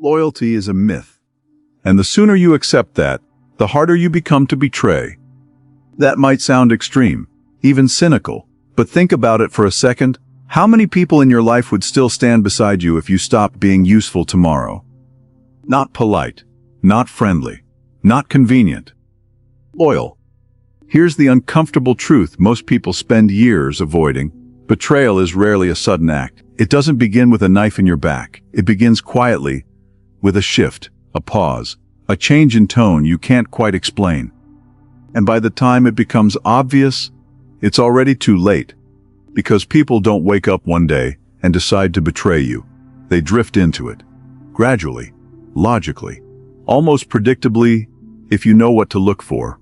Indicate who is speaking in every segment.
Speaker 1: Loyalty is a myth, and the sooner you accept that, the harder you become to betray. That might sound extreme, even cynical, but think about it for a second. How many people in your life would still stand beside you if you stopped being useful tomorrow? Not polite, not friendly, not convenient. Loyal. Here's the uncomfortable truth most people spend years avoiding. Betrayal is rarely a sudden act. It doesn't begin with a knife in your back. It begins quietly, with a shift, a pause, a change in tone you can't quite explain. And by the time it becomes obvious, it's already too late. Because people don't wake up one day and decide to betray you. They drift into it. Gradually, logically, almost predictably, if you know what to look for.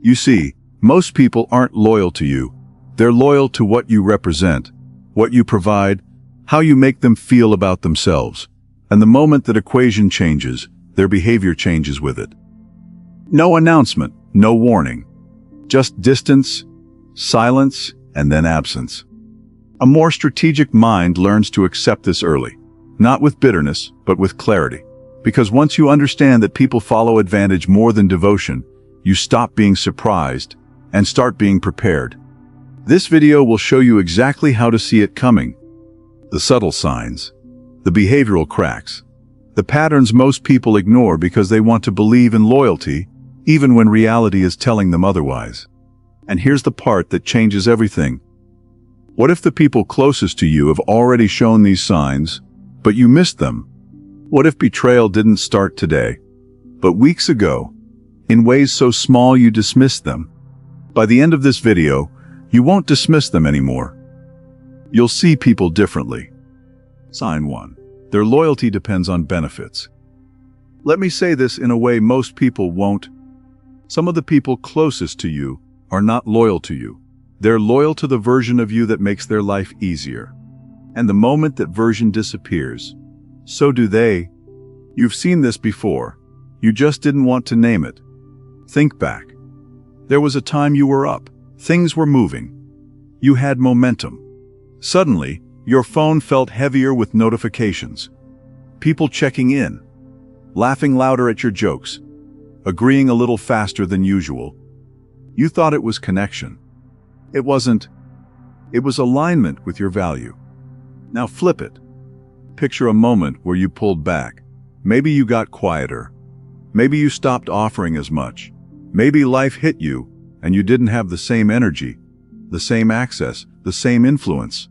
Speaker 1: You see, most people aren't loyal to you. They're loyal to what you represent, what you provide, how you make them feel about themselves. And the moment that equation changes, their behavior changes with it. No announcement, no warning. Just distance, silence, and then absence. A more strategic mind learns to accept this early, not with bitterness, but with clarity. Because once you understand that people follow advantage more than devotion, you stop being surprised and start being prepared. This video will show you exactly how to see it coming. The subtle signs, the behavioral cracks, the patterns most people ignore because they want to believe in loyalty, even when reality is telling them otherwise. And here's the part that changes everything. What if the people closest to you have already shown these signs, but you missed them? What if betrayal didn't start today, but weeks ago, in ways so small you dismissed them? By the end of this video, you won't dismiss them anymore. You'll see people differently. Sign 1. Their loyalty depends on benefits. Let me say this in a way most people won't. Some of the people closest to you are not loyal to you. They're loyal to the version of you that makes their life easier. And the moment that version disappears, so do they. You've seen this before. You just didn't want to name it. Think back. There was a time you were up. Things were moving. You had momentum. Suddenly, your phone felt heavier with notifications. People checking in, laughing louder at your jokes, agreeing a little faster than usual. You thought it was connection. It wasn't. It was alignment with your value. Now flip it. Picture a moment where you pulled back. Maybe you got quieter. Maybe you stopped offering as much. Maybe life hit you and you didn't have the same energy, the same access, the same influence.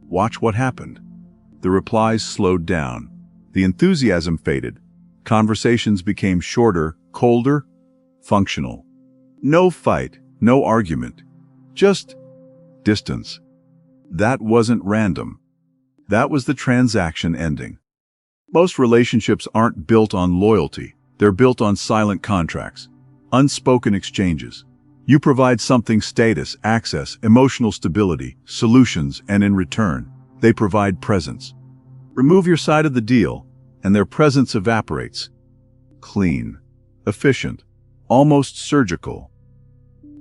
Speaker 1: Watch what happened. The replies slowed down. The enthusiasm faded. Conversations became shorter, colder, functional. No fight, no argument. Just distance. That wasn't random. That was the transaction ending. Most relationships aren't built on loyalty. They're built on silent contracts, unspoken exchanges. You provide something: status, access, emotional stability, solutions, and in return, they provide presence. Remove your side of the deal, and their presence evaporates. Clean, efficient, almost surgical.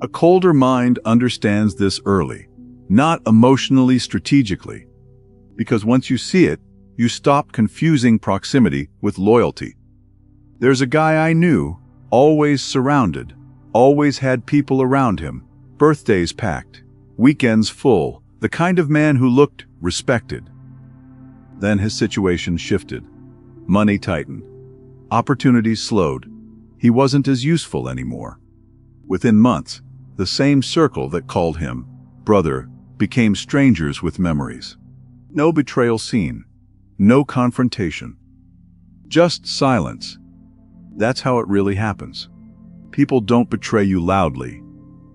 Speaker 1: A colder mind understands this early, not emotionally, strategically. Because once you see it, you stop confusing proximity with loyalty. There's a guy I knew, always surrounded, always had people around him, birthdays packed, weekends full, the kind of man who looked respected. Then his situation shifted. Money tightened. Opportunities slowed. He wasn't as useful anymore. Within months, the same circle that called him brother became strangers with memories. No betrayal scene, no confrontation, just silence. That's how it really happens. People don't betray you loudly.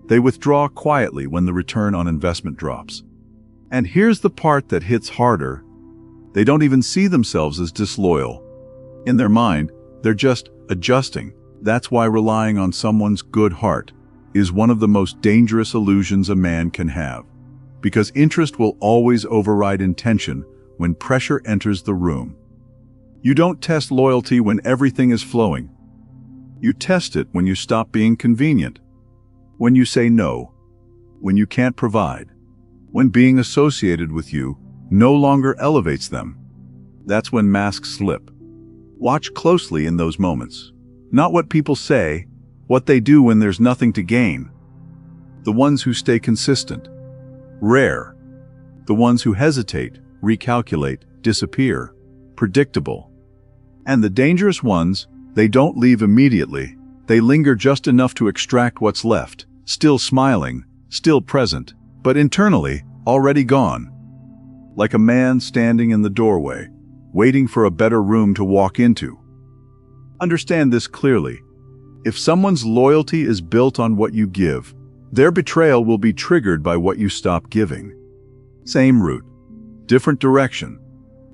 Speaker 1: They withdraw quietly when the return on investment drops. And here's the part that hits harder. They don't even see themselves as disloyal. In their mind, they're just adjusting. That's why relying on someone's good heart is one of the most dangerous illusions a man can have. Because interest will always override intention when pressure enters the room. You don't test loyalty when everything is flowing. You test it when you stop being convenient, when you say no, when you can't provide, when being associated with you no longer elevates them. That's when masks slip. Watch closely in those moments. Not what people say, what they do when there's nothing to gain. The ones who stay consistent. Rare. The ones who hesitate, recalculate, disappear. Predictable. And the dangerous ones, they don't leave immediately. They linger just enough to extract what's left, still smiling, still present, but internally already gone. Like a man standing in the doorway, waiting for a better room to walk into. Understand this clearly. If someone's loyalty is built on what you give, their betrayal will be triggered by what you stop giving. Same route, different direction.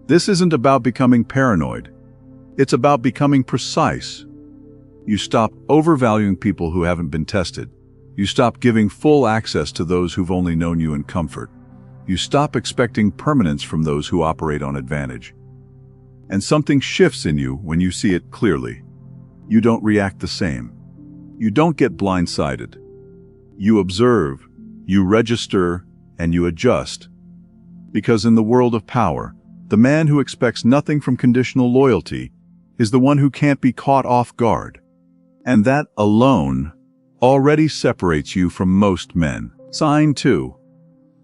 Speaker 1: This isn't about becoming paranoid. It's about becoming precise. You stop overvaluing people who haven't been tested. You stop giving full access to those who've only known you in comfort. You stop expecting permanence from those who operate on advantage. And something shifts in you when you see it clearly. You don't react the same. You don't get blindsided. You observe, you register, and you adjust. Because in the world of power, the man who expects nothing from conditional loyalty is the one who can't be caught off guard. And that alone already separates you from most men. Sign 2.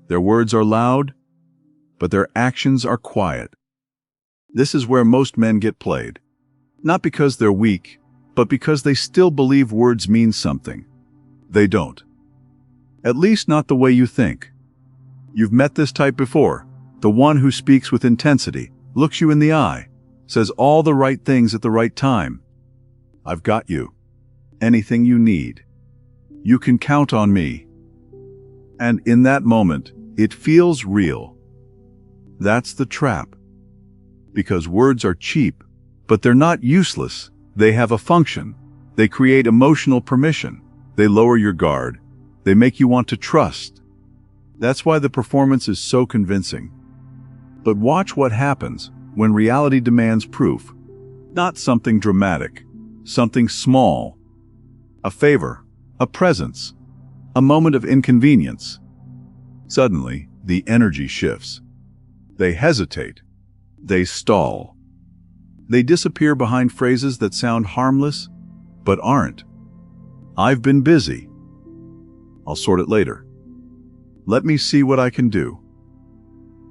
Speaker 1: Their words are loud, but their actions are quiet. This is where most men get played. Not because they're weak, but because they still believe words mean something. They don't. At least not the way you think. You've met this type before. The one who speaks with intensity, looks you in the eye, says all the right things at the right time. I've got you. Anything you need. You can count on me. And in that moment, it feels real. That's the trap. Because words are cheap, but they're not useless. They have a function. They create emotional permission. They lower your guard. They make you want to trust. That's why the performance is so convincing. But watch what happens when reality demands proof. Not something dramatic, something small. A favor, a presence, a moment of inconvenience. Suddenly, the energy shifts. They hesitate. They stall. They disappear behind phrases that sound harmless, but aren't. I've been busy. I'll sort it later. Let me see what I can do.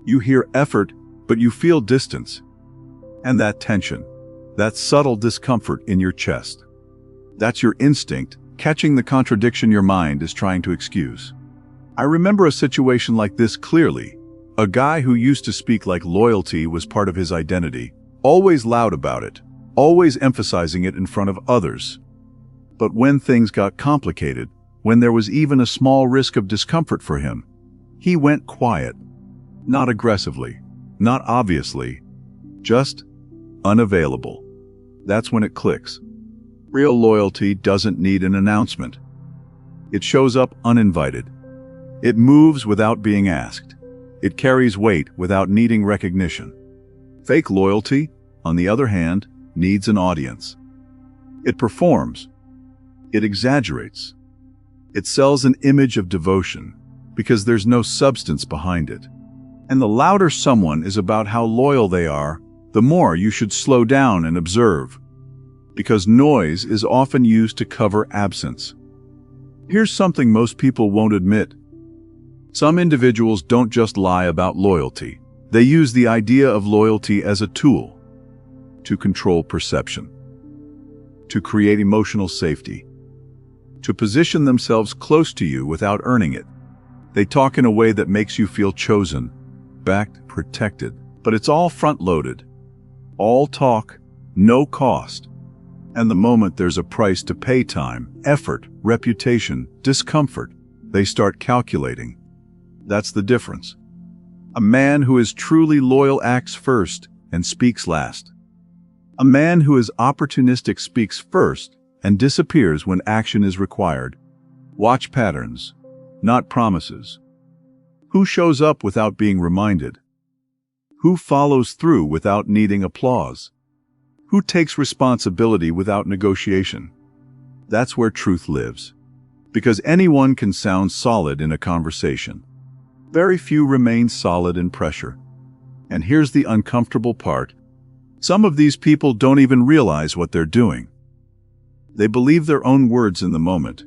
Speaker 1: You hear effort, but you feel distance. And that tension, that subtle discomfort in your chest. That's your instinct, catching the contradiction your mind is trying to excuse. I remember a situation like this clearly. A guy who used to speak like loyalty was part of his identity, always loud about it, always emphasizing it in front of others. But when things got complicated, when there was even a small risk of discomfort for him, he went quiet. Not aggressively, not obviously, just unavailable. That's when it clicks. Real loyalty doesn't need an announcement. It shows up uninvited. It moves without being asked. It carries weight without needing recognition. Fake loyalty, on the other hand, needs an audience. It performs. It exaggerates. It sells an image of devotion because there's no substance behind it. And the louder someone is about how loyal they are, the more you should slow down and observe. Because noise is often used to cover absence. Here's something most people won't admit. Some individuals don't just lie about loyalty. They use the idea of loyalty as a tool to control perception, to create emotional safety, to position themselves close to you without earning it. They talk in a way that makes you feel chosen, backed, protected, but it's all front-loaded. All talk, no cost. And the moment there's a price to pay, time, effort, reputation, discomfort, they start calculating. That's the difference. A man who is truly loyal acts first and speaks last. A man who is opportunistic speaks first and disappears when action is required. Watch patterns, not promises. Who shows up without being reminded? Who follows through without needing applause? Who takes responsibility without negotiation? That's where truth lives. Because anyone can sound solid in a conversation. Very few remain solid in pressure. And here's the uncomfortable part. Some of these people don't even realize what they're doing. They believe their own words in the moment,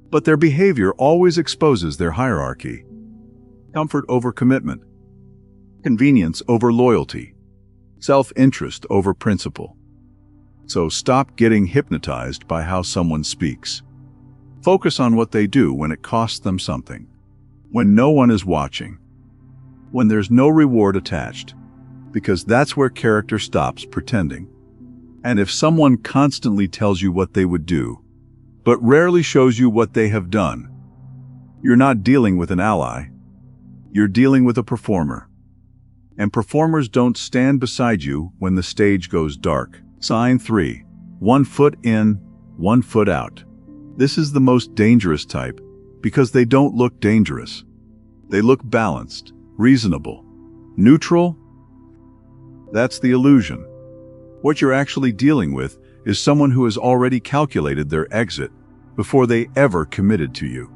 Speaker 1: but their behavior always exposes their hierarchy. Comfort over commitment, convenience over loyalty, self-interest over principle. So stop getting hypnotized by how someone speaks. Focus on what they do when it costs them something, when no one is watching, when there's no reward attached, because that's where character stops pretending. And if someone constantly tells you what they would do, but rarely shows you what they have done, you're not dealing with an ally, you're dealing with a performer. And performers don't stand beside you when the stage goes dark. Sign 3. 1 foot in, 1 foot out. This is the most dangerous type because they don't look dangerous. They look balanced, reasonable, neutral. That's the illusion. What you're actually dealing with is someone who has already calculated their exit before they ever committed to you.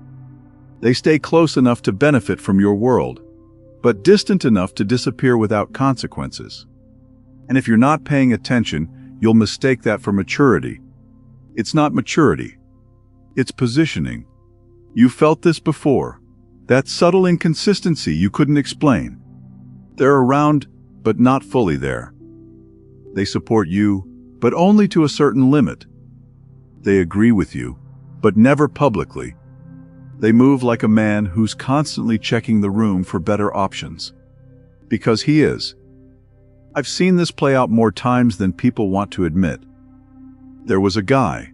Speaker 1: They stay close enough to benefit from your world, but distant enough to disappear without consequences. And if you're not paying attention, you'll mistake that for maturity. It's not maturity. It's positioning. You felt this before. That subtle inconsistency you couldn't explain. They're around, but not fully there. They support you, but only to a certain limit. They agree with you, but never publicly. They move like a man who's constantly checking the room for better options. Because he is. I've seen this play out more times than people want to admit. There was a guy,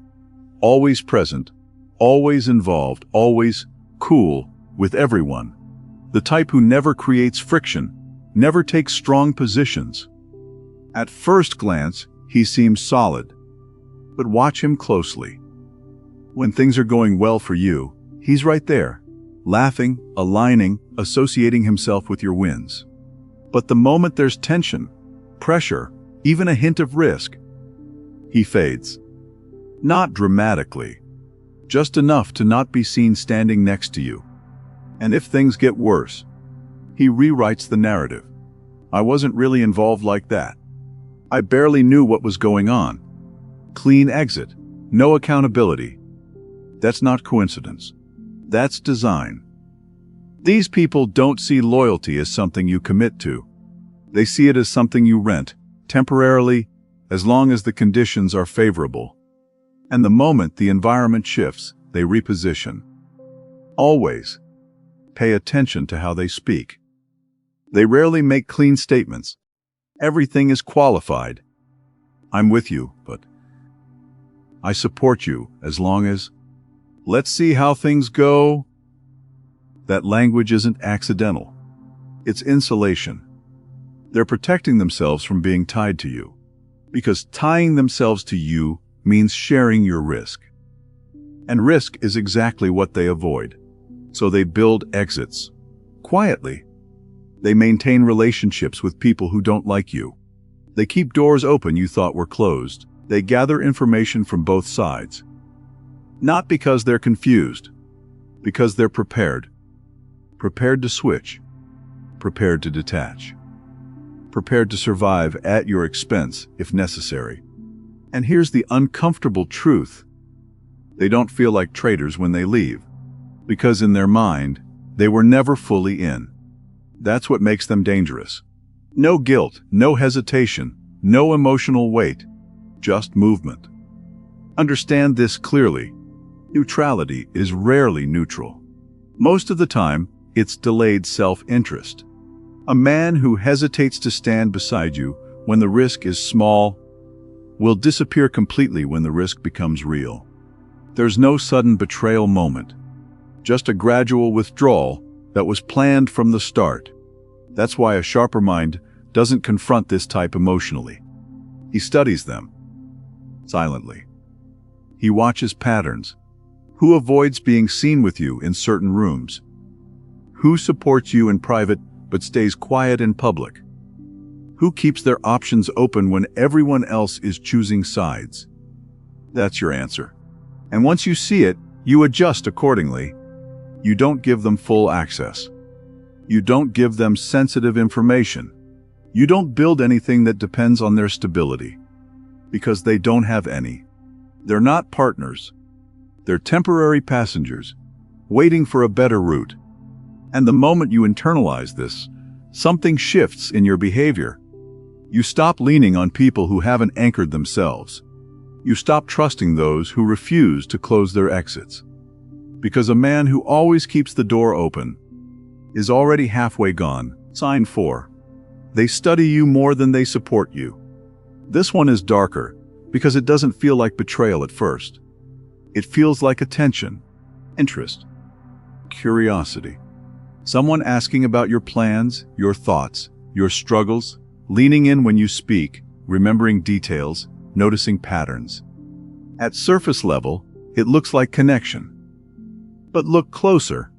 Speaker 1: always present, always involved, always cool with everyone. The type who never creates friction, never takes strong positions. At first glance, he seems solid. But watch him closely. When things are going well for you, he's right there, laughing, aligning, associating himself with your wins. But the moment there's tension, pressure, even a hint of risk, he fades. Not dramatically, just enough to not be seen standing next to you. And if things get worse, he rewrites the narrative. I wasn't really involved like that. I barely knew what was going on. Clean exit, no accountability. That's not coincidence. That's design. These people don't see loyalty as something you commit to. They see it as something you rent, temporarily, as long as the conditions are favorable. And the moment the environment shifts, they reposition. Always. Pay attention to how they speak. They rarely make clean statements. Everything is qualified. I'm with you, but I support you as long as, let's see how things go. That language isn't accidental. It's insulation. They're protecting themselves from being tied to you, because tying themselves to you means sharing your risk. And risk is exactly what they avoid. So they build exits. Quietly. They maintain relationships with people who don't like you. They keep doors open you thought were closed. They gather information from both sides. Not because they're confused, because they're prepared. Prepared to switch. Prepared to detach. Prepared to survive at your expense if necessary. And here's the uncomfortable truth. They don't feel like traitors when they leave, because in their mind, they were never fully in. That's what makes them dangerous. No guilt, no hesitation, no emotional weight, just movement. Understand this clearly. Neutrality is rarely neutral. Most of the time, it's delayed self-interest. A man who hesitates to stand beside you when the risk is small will disappear completely when the risk becomes real. There's no sudden betrayal moment, just a gradual withdrawal that was planned from the start. That's why a sharper mind doesn't confront this type emotionally. He studies them silently. He watches patterns. Who avoids being seen with you in certain rooms? Who supports you in private but stays quiet in public? Who keeps their options open when everyone else is choosing sides? That's your answer. And once you see it, you adjust accordingly. You don't give them full access. You don't give them sensitive information. You don't build anything that depends on their stability, because they don't have any. They're not partners. They're temporary passengers, waiting for a better route. And the moment you internalize this, something shifts in your behavior. You stop leaning on people who haven't anchored themselves. You stop trusting those who refuse to close their exits. Because a man who always keeps the door open is already halfway gone. Sign 4. They study you more than they support you. This one is darker because it doesn't feel like betrayal at first. It feels like attention, interest, curiosity. Someone asking about your plans, your thoughts, your struggles, leaning in when you speak, remembering details, noticing patterns. At surface level, it looks like connection. But look closer.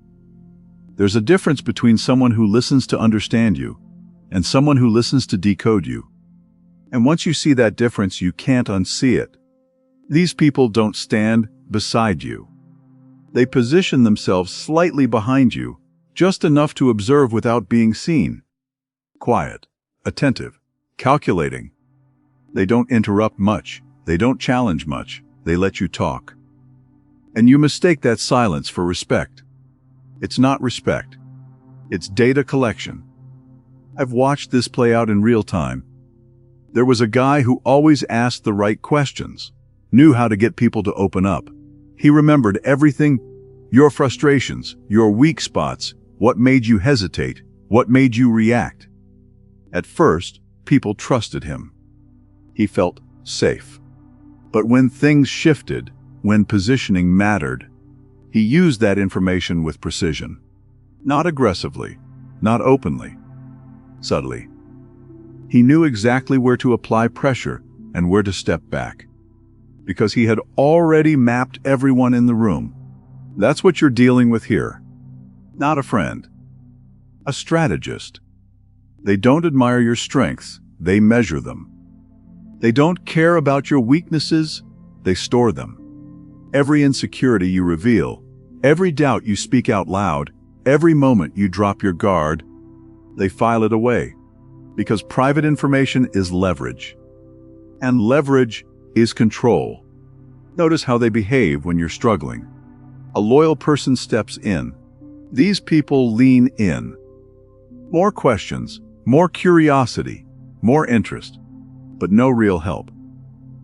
Speaker 1: There's a difference between someone who listens to understand you and someone who listens to decode you. And once you see that difference, you can't unsee it. These people don't stand beside you. They position themselves slightly behind you, just enough to observe without being seen. Quiet, attentive, calculating. They don't interrupt much. They don't challenge much. They let you talk. And you mistake that silence for respect. It's not respect. It's data collection. I've watched this play out in real time. There was a guy who always asked the right questions, knew how to get people to open up. He remembered everything: your frustrations, your weak spots, what made you hesitate, what made you react. At first, people trusted him. He felt safe. But when things shifted, when positioning mattered, he used that information with precision. Not aggressively, not openly, subtly. He knew exactly where to apply pressure and where to step back, because he had already mapped everyone in the room. That's what you're dealing with here. Not a friend, a strategist. They don't admire your strengths, they measure them. They don't care about your weaknesses, they store them. Every insecurity you reveal, every doubt you speak out loud, every moment you drop your guard, they file it away. Because private information is leverage. And leverage is control. Notice how they behave when you're struggling. A loyal person steps in. These people lean in. More questions, more curiosity, more interest, but no real help.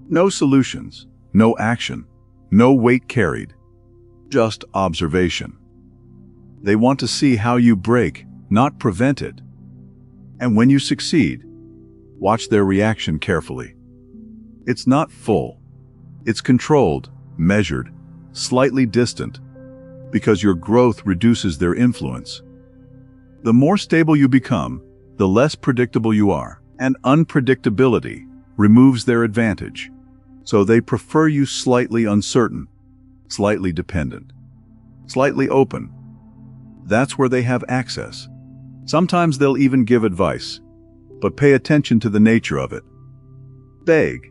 Speaker 1: No solutions, no action, no weight carried, just observation. They want to see how you break, not prevent it. And when you succeed, watch their reaction carefully. It's not full. It's controlled, measured, slightly distant, because your growth reduces their influence. The more stable you become, the less predictable you are, and unpredictability removes their advantage. So they prefer you slightly uncertain, slightly dependent, slightly open. That's where they have access. Sometimes they'll even give advice, but pay attention to the nature of it. Vague,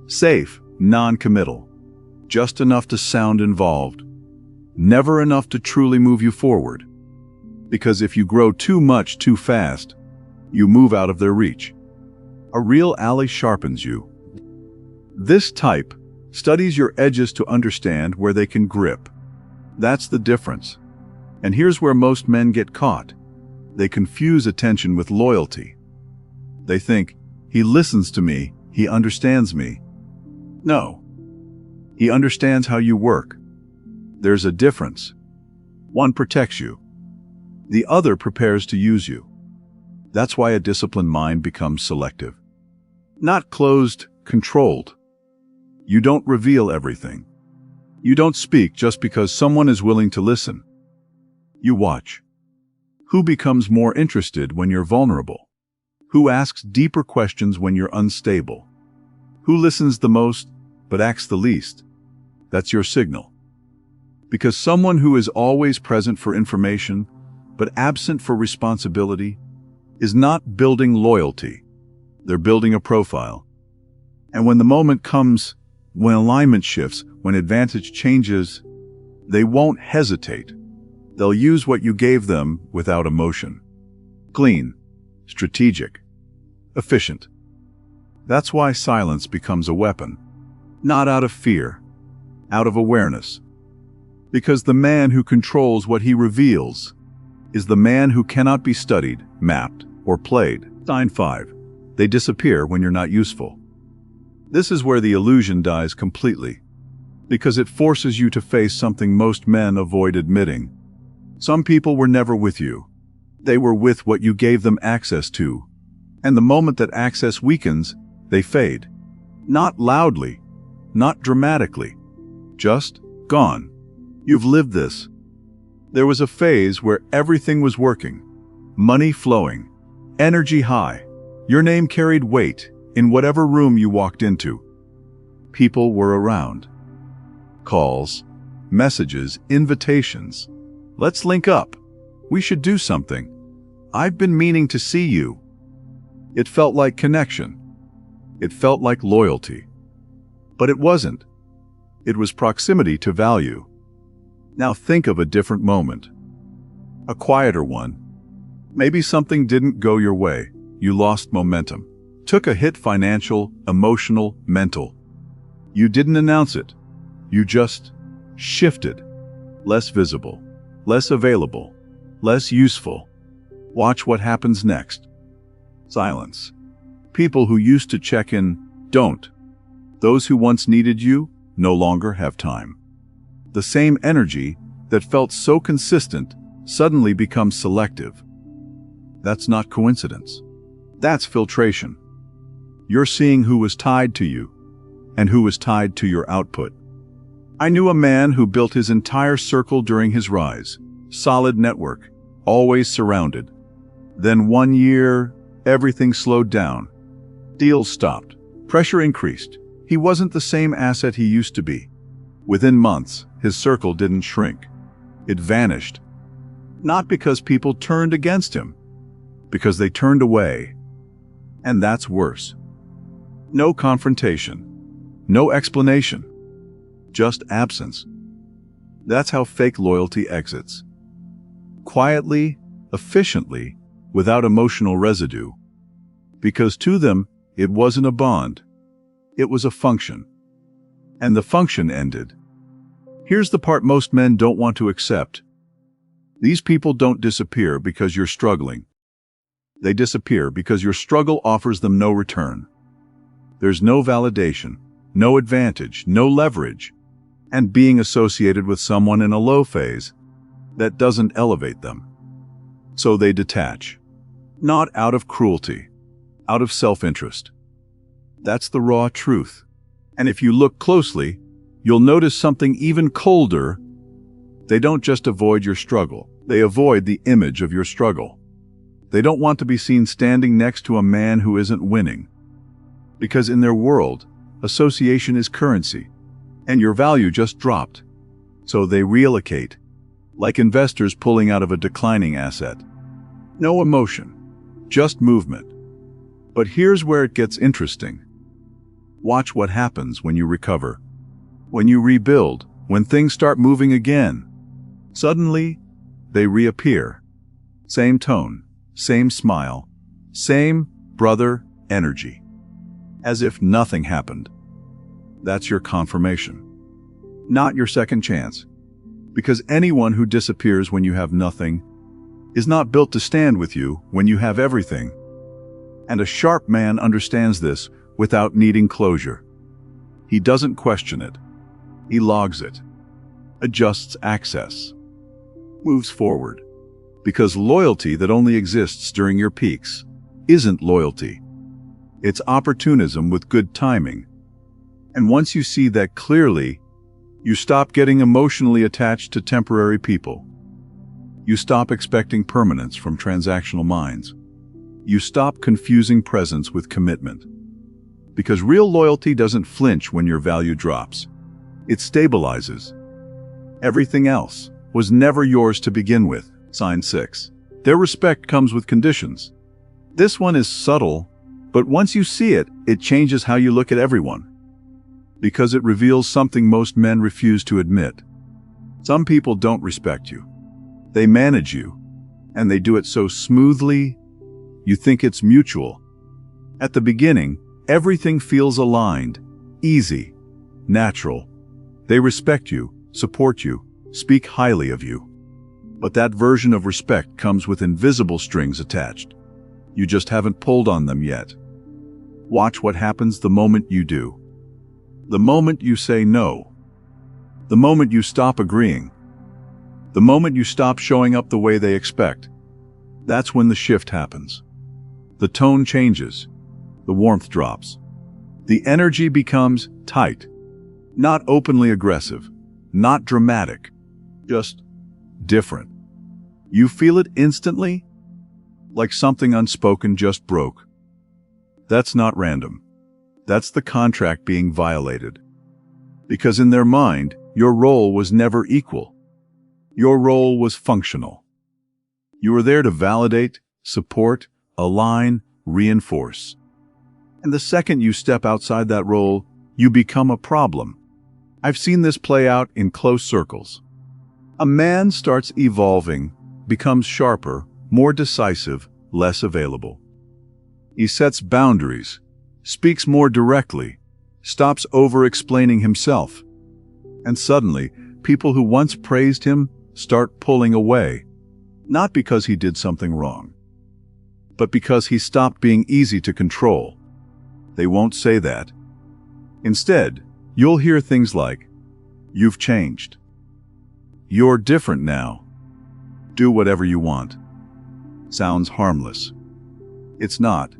Speaker 1: safe, non-committal, just enough to sound involved, never enough to truly move you forward. Because if you grow too much too fast, you move out of their reach. A real ally sharpens you. This type studies your edges to understand where they can grip. That's the difference. And here's where most men get caught. They confuse attention with loyalty. They think, he listens to me, he understands me. No. He understands how you work. There's a difference. One protects you. The other prepares to use you. That's why a disciplined mind becomes selective. Not closed, controlled. You don't reveal everything. You don't speak just because someone is willing to listen. You watch. Who becomes more interested when you're vulnerable? Who asks deeper questions when you're unstable? Who listens the most but acts the least? That's your signal. Because someone who is always present for information but absent for responsibility is not building loyalty. They're building a profile. And when the moment comes, when alignment shifts, when advantage changes, they won't hesitate. They'll use what you gave them without emotion. Clean, strategic, efficient. That's why silence becomes a weapon. Not out of fear, out of awareness. Because the man who controls what he reveals is the man who cannot be studied, mapped, or played. Sign 5. They disappear when you're not useful. This is where the illusion dies completely, because it forces you to face something most men avoid admitting. Some people were never with you. They were with what you gave them access to. And the moment that access weakens, they fade. Not loudly, not dramatically, just gone. You've lived this. There was a phase where everything was working, money flowing, energy high. Your name carried weight in whatever room you walked into. People were around. Calls, messages, invitations. Let's link up. We should do something. I've been meaning to see you. It felt like connection. It felt like loyalty. But it wasn't. It was proximity to value. Now think of a different moment. A quieter one. Maybe something didn't go your way. You lost momentum. Took a hit, financial, emotional, mental. You didn't announce it. You just shifted. Less visible, less available, less useful. Watch what happens next. Silence. People who used to check in don't. Those who once needed you no longer have time. The same energy that felt so consistent suddenly becomes selective. That's not coincidence. That's filtration. You're seeing who was tied to you and who was tied to your output. I knew a man who built his entire circle during his rise. Solid network, always surrounded. Then one year, everything slowed down. Deals stopped. Pressure increased. He wasn't the same asset he used to be. Within months, his circle didn't shrink. It vanished. Not because people turned against him, because they turned away. And that's worse. No confrontation. No explanation. Just absence. That's how fake loyalty exits. Quietly, efficiently, without emotional residue. Because to them, it wasn't a bond. It was a function. And the function ended. Here's the part most men don't want to accept. These people don't disappear because you're struggling. They disappear because your struggle offers them no return. There's no validation, no advantage, no leverage. And being associated with someone in a low phase, that doesn't elevate them. So they detach. Not out of cruelty, out of self-interest. That's the raw truth. And if you look closely, you'll notice something even colder. They don't just avoid your struggle, they avoid the image of your struggle. They don't want to be seen standing next to a man who isn't winning. Because in their world, association is currency, and your value just dropped. So they reallocate, like investors pulling out of a declining asset. No emotion, just movement. But here's where it gets interesting. Watch what happens when you recover. When you rebuild, when things start moving again. Suddenly, they reappear. Same tone, same smile, same brother energy. As if nothing happened. That's your confirmation. Not your second chance. Because anyone who disappears when you have nothing is not built to stand with you when you have everything. And a sharp man understands this without needing closure. He doesn't question it. He logs it. Adjusts access. Moves forward. Because loyalty that only exists during your peaks isn't loyalty. It's opportunism with good timing. And once you see that clearly, you stop getting emotionally attached to temporary people. You stop expecting permanence from transactional minds. You stop confusing presence with commitment. Because real loyalty doesn't flinch when your value drops. It stabilizes. Everything else was never yours to begin with. Sign 6. Their respect comes with conditions. This one is subtle, but once you see it, it changes how you look at everyone. Because it reveals something most men refuse to admit. Some people don't respect you. They manage you, and they do it so smoothly, you think it's mutual. At the beginning, everything feels aligned, easy, natural. They respect you, support you, speak highly of you. But that version of respect comes with invisible strings attached. You just haven't pulled on them yet. Watch what happens the moment you do. The moment you say no. The moment you stop agreeing. The moment you stop showing up the way they expect. That's when the shift happens. The tone changes. The warmth drops. The energy becomes tight. Not openly aggressive. Not dramatic. Just different. You feel it instantly, like something unspoken just broke. That's not random. That's the contract being violated. Because in their mind, your role was never equal. Your role was functional. You were there to validate, support, align, reinforce. And the second you step outside that role, you become a problem. I've seen this play out in close circles. A man starts evolving, becomes sharper, more decisive, less available. He sets boundaries, speaks more directly, stops over-explaining himself. And suddenly, people who once praised him start pulling away, not because he did something wrong, but because he stopped being easy to control. They won't say that. Instead, you'll hear things like, "You've changed. You're different now. Do whatever you want." Sounds harmless. It's not.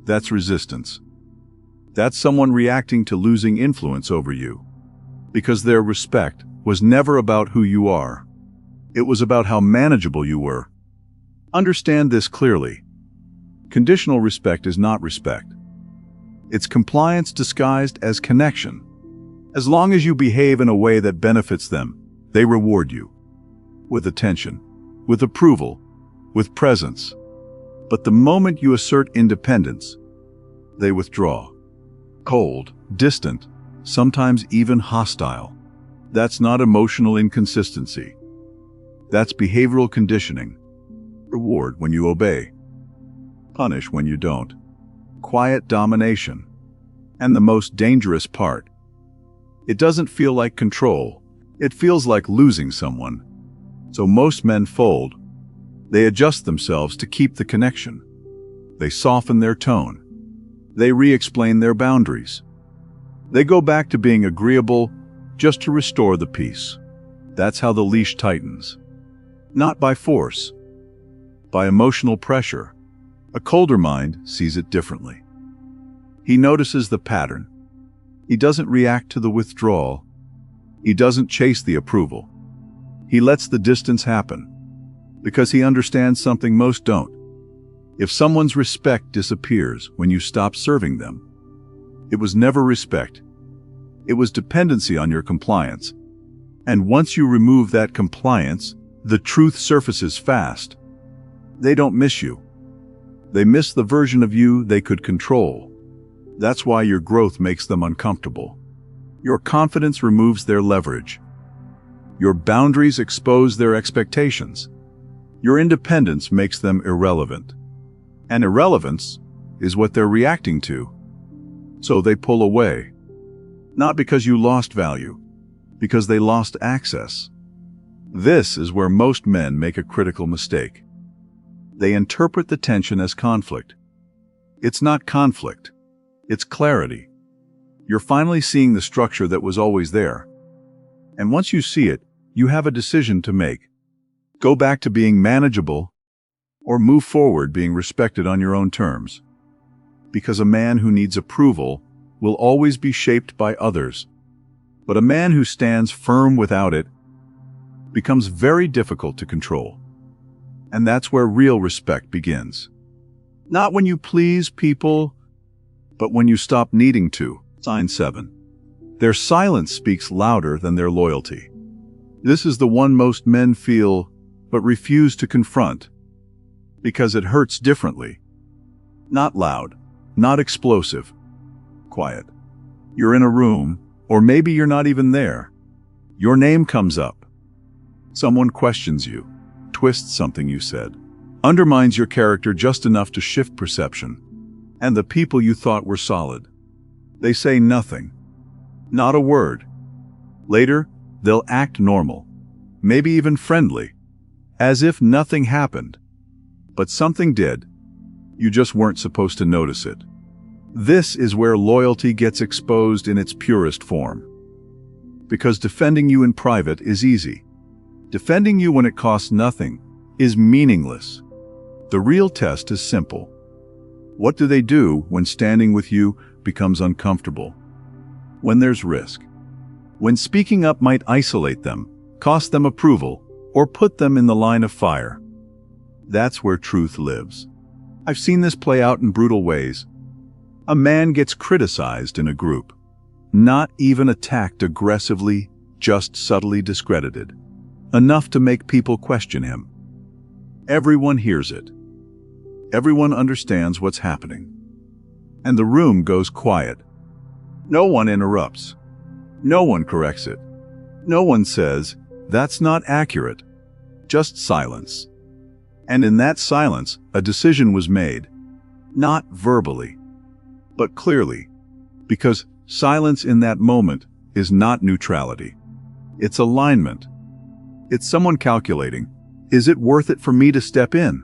Speaker 1: That's resistance. That's someone reacting to losing influence over you. Because their respect was never about who you are. It was about how manageable you were. Understand this clearly. Conditional respect is not respect. It's compliance disguised as connection. As long as you behave in a way that benefits them, they reward you. With attention, with approval, with presence. But the moment you assert independence, they withdraw. Cold, distant, sometimes even hostile. That's not emotional inconsistency. That's behavioral conditioning. Reward when you obey. Punish when you don't. Quiet domination. And the most dangerous part, it doesn't feel like control. It feels like losing someone. So most men fold. They adjust themselves to keep the connection. They soften their tone. They re-explain their boundaries. They go back to being agreeable just to restore the peace. That's how the leash tightens. Not by force, by emotional pressure. A colder mind sees it differently. He notices the pattern. He doesn't react to the withdrawal. He doesn't chase the approval. He lets the distance happen, because he understands something most don't. If someone's respect disappears when you stop serving them, it was never respect. It was dependency on your compliance. And once you remove that compliance, the truth surfaces fast. They don't miss you. They miss the version of you they could control. That's why your growth makes them uncomfortable. Your confidence removes their leverage. Your boundaries expose their expectations. Your independence makes them irrelevant. And irrelevance is what they're reacting to. So they pull away. Not because you lost value, because they lost access. This is where most men make a critical mistake. They interpret the tension as conflict. It's not conflict. It's clarity. You're finally seeing the structure that was always there. And once you see it, you have a decision to make. Go back to being manageable, or move forward being respected on your own terms. Because a man who needs approval will always be shaped by others. But a man who stands firm without it becomes very difficult to control. And that's where real respect begins. Not when you please people, but when you stop needing to. Sign 7. Their silence speaks louder than their loyalty. This is the one most men feel, but refuse to confront. Because it hurts differently. Not loud, not explosive. Quiet. You're in a room, or maybe you're not even there. Your name comes up. Someone questions you, twists something you said, undermines your character just enough to shift perception. And the people you thought were solid. They say nothing. Not a word. Later, they'll act normal, maybe even friendly, as if nothing happened. But something did. You just weren't supposed to notice it. This is where loyalty gets exposed in its purest form. Because defending you in private is easy. Defending you when it costs nothing is meaningless. The real test is simple. What do they do when standing with you becomes uncomfortable? When there's risk? When speaking up might isolate them, cost them approval, or put them in the line of fire? That's where truth lives. I've seen this play out in brutal ways. A man gets criticized in a group, not even attacked aggressively, just subtly discredited, enough to make people question him. Everyone hears it. Everyone understands what's happening. And the room goes quiet. No one interrupts. No one corrects it. No one says, "That's not accurate." Just silence. And in that silence, a decision was made. Not verbally, but clearly. Because silence in that moment is not neutrality. It's alignment. It's someone calculating, is it worth it for me to step in?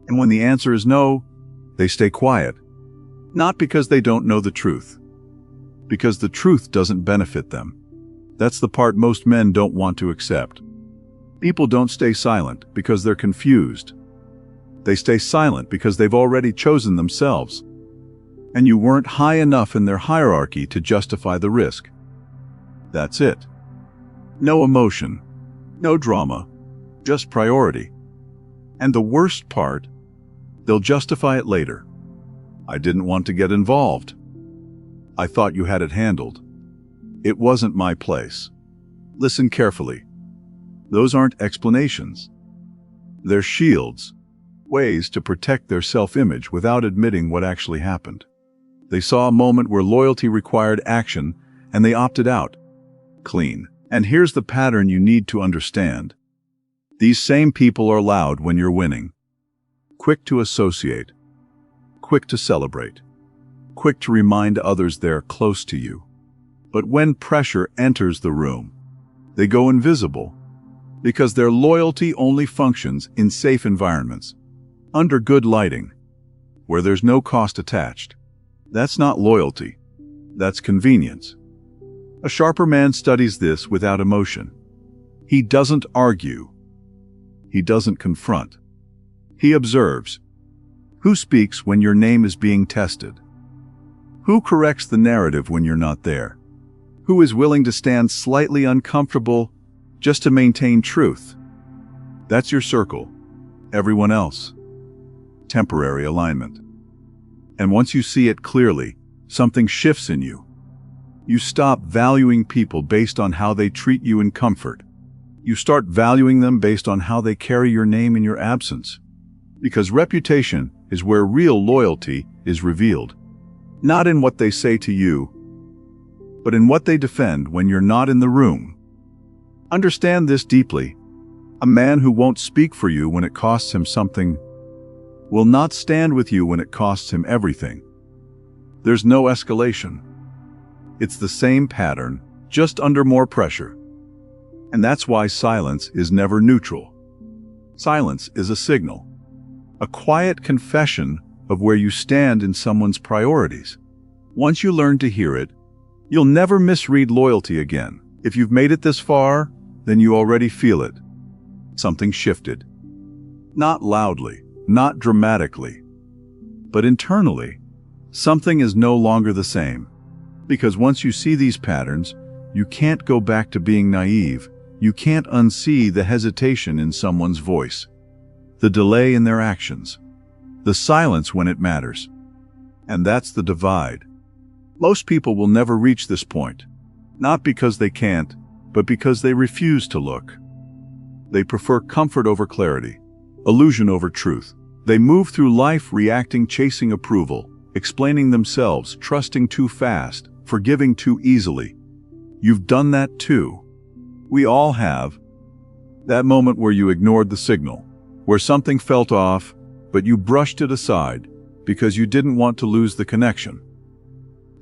Speaker 1: And when the answer is no, they stay quiet. Not because they don't know the truth. Because the truth doesn't benefit them. That's the part most men don't want to accept. People don't stay silent because they're confused. They stay silent because they've already chosen themselves. And you weren't high enough in their hierarchy to justify the risk. That's it. No emotion, no drama, just priority. And the worst part, they'll justify it later. I didn't want to get involved. I thought you had it handled. It wasn't my place. Listen carefully. Those aren't explanations. They're shields, ways to protect their self-image without admitting what actually happened. They saw a moment where loyalty required action, and they opted out. Clean. And here's the pattern you need to understand. These same people are loud when you're winning. Quick to associate. Quick to celebrate. Quick to remind others they're close to you. But when pressure enters the room, they go invisible. Because their loyalty only functions in safe environments, under good lighting, where there's no cost attached. That's not loyalty. That's convenience. A sharper man studies this without emotion. He doesn't argue. He doesn't confront. He observes. Who speaks when your name is being tested? Who corrects the narrative when you're not there? Who is willing to stand slightly uncomfortable just to maintain truth? That's your circle. Everyone else. Temporary alignment. And once you see it clearly, something shifts in you. You stop valuing people based on how they treat you in comfort. You start valuing them based on how they carry your name in your absence. Because reputation is where real loyalty is revealed. Not in what they say to you, but in what they defend when you're not in the room. Understand this deeply. A man who won't speak for you when it costs him something will not stand with you when it costs him everything. There's no escalation. It's the same pattern, just under more pressure. And that's why silence is never neutral. Silence is a signal, a quiet confession of where you stand in someone's priorities. Once you learn to hear it, you'll never misread loyalty again. If you've made it this far, then you already feel it. Something shifted. Not loudly, not dramatically, but internally. Something is no longer the same. Because once you see these patterns, you can't go back to being naive. You can't unsee the hesitation in someone's voice, the delay in their actions, the silence when it matters. And that's the divide. Most people will never reach this point, not because they can't, but because they refuse to look. They prefer comfort over clarity, illusion over truth. They move through life reacting, chasing approval, explaining themselves, trusting too fast, forgiving too easily. You've done that too. We all have. That moment where you ignored the signal, where something felt off, but you brushed it aside. because you didn't want to lose the connection.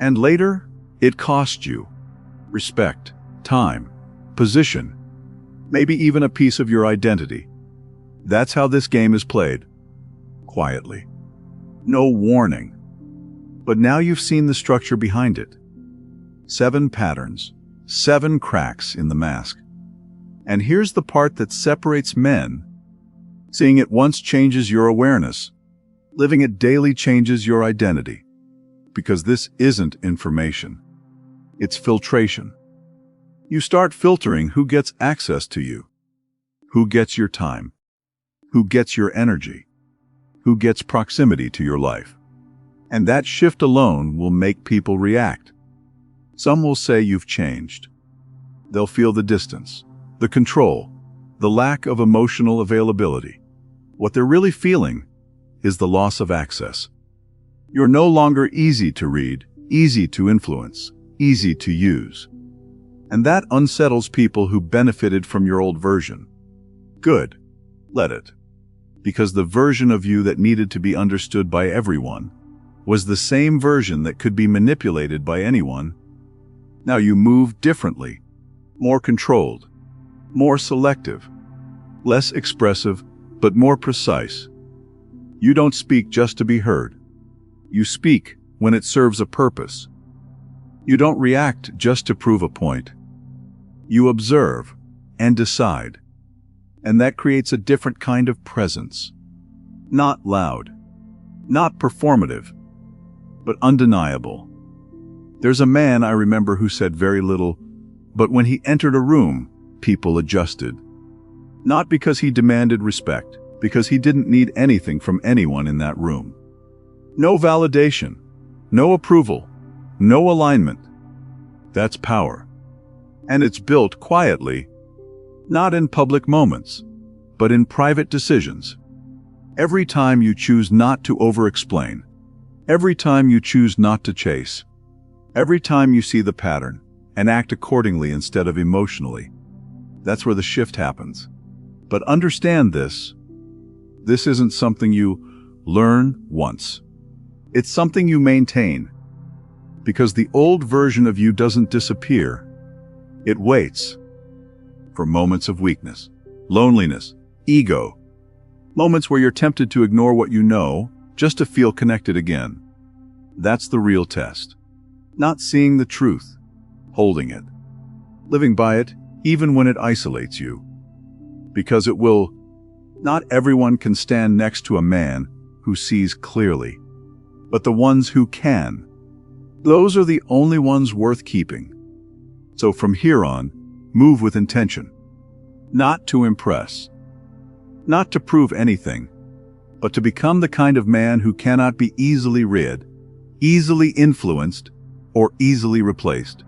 Speaker 1: And later, it cost you respect, time, position, maybe even a piece of your identity. That's how this game is played. Quietly. No warning. But now you've seen the structure behind it. 7 patterns, 7 cracks in the mask. And here's the part that separates men. Seeing it once changes your awareness. Living it daily changes your identity. Because this isn't information. It's filtration. You start filtering who gets access to you. Who gets your time. Who gets your energy. Who gets proximity to your life. And that shift alone will make people react. Some will say you've changed. They'll feel the distance, the control, the lack of emotional availability. What they're really feeling is the loss of access. You're no longer easy to read, easy to influence, easy to use. And that unsettles people who benefited from your old version. Good. Let it. Because the version of you that needed to be understood by everyone was the same version that could be manipulated by anyone. Now you move differently, more controlled, more selective, less expressive, but more precise. You don't speak just to be heard. You speak when it serves a purpose. You don't react just to prove a point. You observe and decide. And that creates a different kind of presence. Not loud, not performative, but undeniable. There's a man I remember who said very little, but when he entered a room, people adjusted. Not because he demanded respect, because he didn't need anything from anyone in that room. No validation, no approval, no alignment. That's power. And it's built quietly, not in public moments, but in private decisions. Every time you choose not to over-explain, every time you choose not to chase, every time you see the pattern and act accordingly instead of emotionally, that's where the shift happens. But understand this isn't something you learn once. It's something you maintain, because the old version of you doesn't disappear. It waits for moments of weakness, loneliness, ego, moments where you're tempted to ignore what you know just to feel connected again. That's the real test. Not seeing the truth, holding it, living by it even when it isolates you. Because it will. Not everyone can stand next to a man who sees clearly, but the ones who can, those are the only ones worth keeping. So from here on, move with intention. Not to impress. Not to prove anything, but to become the kind of man who cannot be easily rid, easily influenced, or easily replaced.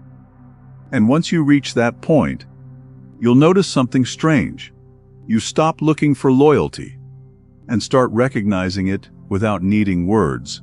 Speaker 1: And once you reach that point, you'll notice something strange. You stop looking for loyalty and start recognizing it without needing words.